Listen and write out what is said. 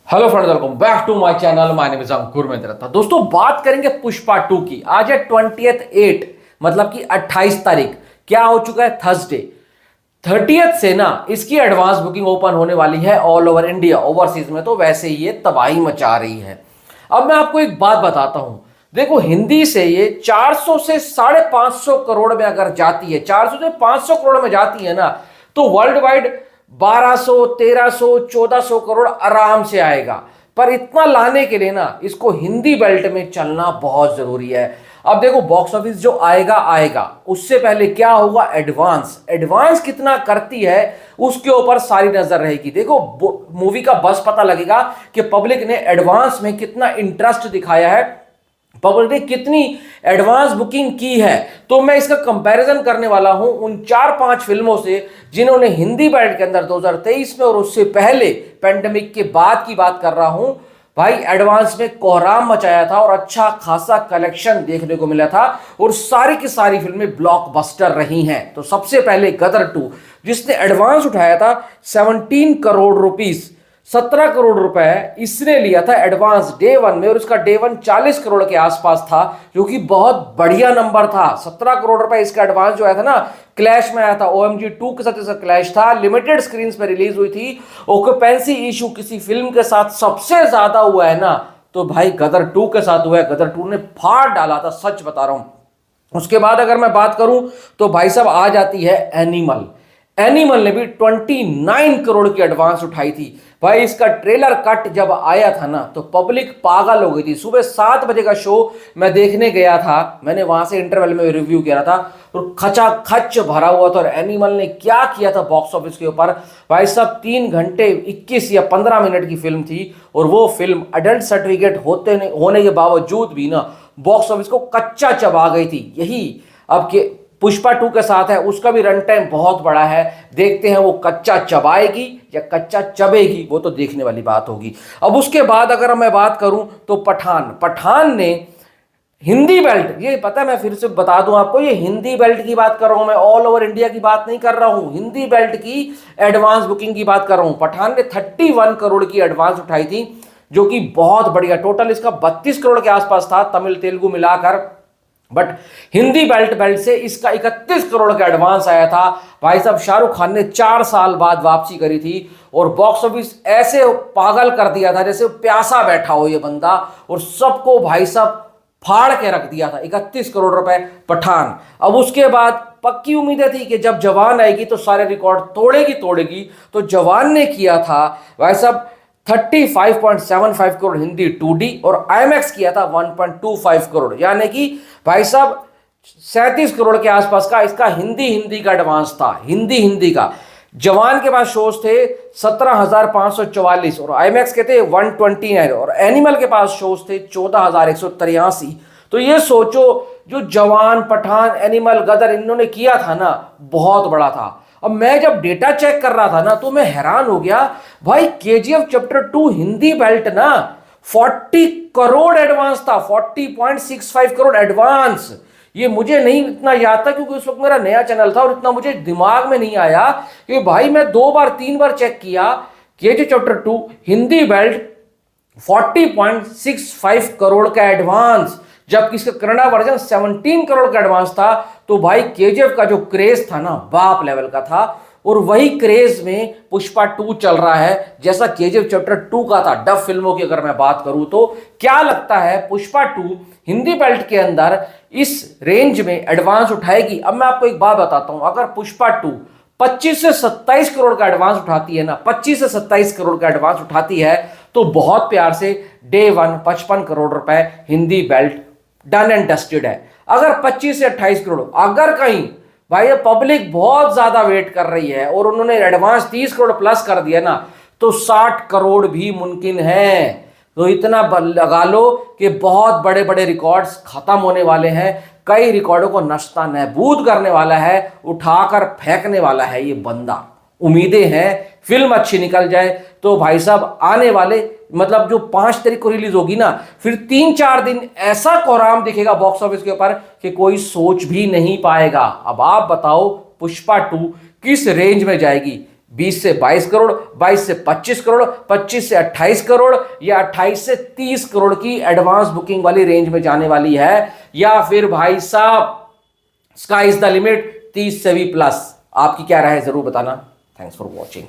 Hello friends, welcome back to my channel. My name is Ankur Mehta. दोस्तों, बात करेंगे पुष्पा 2 की। आज है 28 मतलब कि 28 तारीख। क्या हो चुका है? थर्सडे। 30th से ना इसकी एडवांस बुकिंग ओपन होने वाली है ऑल ओवर इंडिया। ओवरसीज में तो वैसे ही ये तबाही मचा रही है। अब मैं आपको एक बात बताता हूं। देखो, हिंदी से ये 400 से 550 करोड़ में अगर जाती है, 400 से 500 करोड़ में जाती है ना, तो वर्ल्ड वाइड 1200, 1300, 1400 करोड़ आराम से आएगा। पर इतना लाने के लिए ना इसको हिंदी बेल्ट में चलना बहुत जरूरी है। अब देखो, बॉक्स ऑफिस जो आएगा आएगा, उससे पहले क्या होगा? एडवांस एडवांस कितना करती है उसके ऊपर सारी नजर रहेगी। देखो, मूवी का बस पता लगेगा कि पब्लिक ने एडवांस में कितना इंटरेस्ट दिखाया है, पब्लिक ने कितनी एडवांस बुकिंग की है। तो मैं इसका कंपैरिजन करने वाला हूं उन 4-5 फिल्मों से जिन्होंने हिंदी बेल्ट के अंदर 2023 में और उससे पहले पेंडेमिक के बाद की बात कर रहा हूं, भाई एडवांस में कोहराम मचाया था और अच्छा खासा कलेक्शन देखने को मिला था और सारी की सारी फिल्में ब्लॉकबस्टर रही हैं। तो सबसे पहले गदर 2, जिसने एडवांस उठाया था 17 करोड़ रुपीस, 17 करोड़ रुपए इसने लिया था एडवांस डे वन में, और इसका डे वन 40 करोड़ के आसपास था, जो कि बहुत बढ़िया नंबर था। 17 करोड़ रुपए इसका एडवांस जो आया था ना, क्लैश में आया था। OMG 2 के साथ इसका क्लैश था, लिमिटेड स्क्रीन पर रिलीज हुई थी। ऑक्यूपेंसी इशू किसी फिल्म के साथ सबसे ज्यादा हुआ है ना, तो भाई गदर 2 के साथ हुआ है। गदर 2 ने फाड़ डाला था, सच बता रहा हूं। उसके बाद अगर मैं बात करूं तो भाई साहब आ जाती है एनिमल। एनिमल ने भी 29 करोड़ की एडवांस उठाई थी। भाई इसका ट्रेलर कट जब आया था ना, तो पब्लिक पागल हो गई थी। सुबह 7 बजे का शो मैं देखने गया था, मैंने वहां से इंटरवल में रिव्यू किया था और खचा खच भरा हुआ था। और एनिमल ने क्या किया था बॉक्स ऑफिस के ऊपर, भाई साहब 3 घंटे 21 या 15 मिनट की फिल्म थी, और वो फिल्म अडल्ट सर्टिफिकेट होने के बावजूद भी ना बॉक्स ऑफिस को कच्चा चबा गई थी। यही अब के पुष्पा 2 के साथ है, उसका भी रन टाइम बहुत बड़ा है। देखते हैं वो कच्चा चबाएगी या कच्चा चबेगी, वो तो देखने वाली बात होगी। अब उसके बाद अगर मैं बात करूं तो पठान ने हिंदी बेल्ट, ये पता है, मैं फिर से बता दूं आपको, ये हिंदी बेल्ट की बात कर रहा हूं मैं, ऑल ओवर इंडिया की बात नहीं कर रहा हूं। हिंदी बेल्ट की एडवांस बुकिंग की बात कर रहा हूं। पठान ने 31 करोड़ की एडवांस उठाई थी, जो कि बहुत बढ़िया। टोटल इसका 32 करोड़ के आसपास था, तमिल तेलुगु मिलाकर। बट हिंदी बेल्ट से इसका 31 करोड़ का एडवांस आया था। भाई साहब शाहरुख खान ने 4 साल बाद वापसी करी थी, और बॉक्स ऑफिस ऐसे पागल कर दिया था जैसे प्यासा बैठा हो ये बंदा, और सबको भाई साहब फाड़ के रख दिया था। 31 करोड़ रुपए पठान। अब उसके बाद पक्की उम्मीदें थी कि जब जवान आएगी तो सारे रिकॉर्ड तोड़ेगी। तो जवान ने किया था भाई साहब 35.75 करोड़ हिंदी 2D, और IMAX किया था 1.25 करोड़, यानी कि भाई साहब 37 करोड़ के आसपास का इसका हिंदी का एडवांस था। हिंदी का जवान के पास शोज थे 17,544 और IMAX के थे 129, और एनिमल के पास शोज थे 14,183। तो ये सोचो, जो जवान, पठान, एनिमल, गदर इन्होंने किया था ना, बहुत बड़ा था। अब मैं जब डेटा चेक कर रहा था ना, तो मैं हैरान हो गया। भाई KGF चैप्टर 2 हिंदी बेल्ट ना 40 करोड़ एडवांस था, 40.65 करोड़ एडवांस। ये मुझे नहीं इतना याद था, क्योंकि उस वक्त मेरा नया चैनल था और इतना मुझे दिमाग में नहीं आया कि भाई मैं 2 बार 3 बार चेक किया। KGF chapter 2 Hindi belt 40.65 crore का एडवांस, जबकि इसका कन्नड़ा वर्जन 17 करोड़ का एडवांस था। तो भाई KGF का जो क्रेज था ना, बाप लेवल का था, और वही क्रेज में पुष्पा 2 चल रहा है, जैसा KGF चैप्टर 2 का था। डब फिल्मों की अगर मैं बात करूं तो क्या लगता है पुष्पा 2 हिंदी बेल्ट के अंदर इस रेंज में एडवांस उठाएगी? अब मैं आपको एक बात बताता हूं, अगर पुष्पा 2 25 से 27 करोड़ का एडवांस उठाती है ना, 25 से 27 करोड़ का एडवांस उठाती है, तो बहुत प्यार से डे वन 55 करोड़ रुपए Hindi belt done and dusted है। अगर 25 से 28 करोड़, अगर कहीं भाई ये पब्लिक बहुत ज्यादा वेट कर रही है और उन्होंने एडवांस 30 करोड़ प्लस कर दिया ना, तो 60 करोड़ भी मुमकिन है। तो इतना लगा लो कि बहुत बड़े बड़े रिकॉर्ड्स खत्म होने वाले हैं। कई रिकॉर्डों को नस्ता नाबूद करने वाला है, उठाकर फेंकने वाला है ये बंदा। उम्मीदें हैं फिल्म अच्छी निकल जाए तो भाई साहब आने वाले, मतलब जो 5 तारीख को रिलीज होगी ना, फिर 3-4 दिन ऐसा कोहराम दिखेगा बॉक्स ऑफिस के ऊपर कि कोई सोच भी नहीं पाएगा। अब आप बताओ पुष्पा 2 किस रेंज में जाएगी? 20 से 22 करोड़, 22 से 25 करोड़, 25 से 28 करोड़ या 28 से 30 करोड़ की एडवांस बुकिंग वाली रेंज में जाने वाली है, या फिर भाई साहब स्काई इज द लिमिट 30 से भी प्लस? आपकी क्या राय है जरूर बताना। Thanks for watching.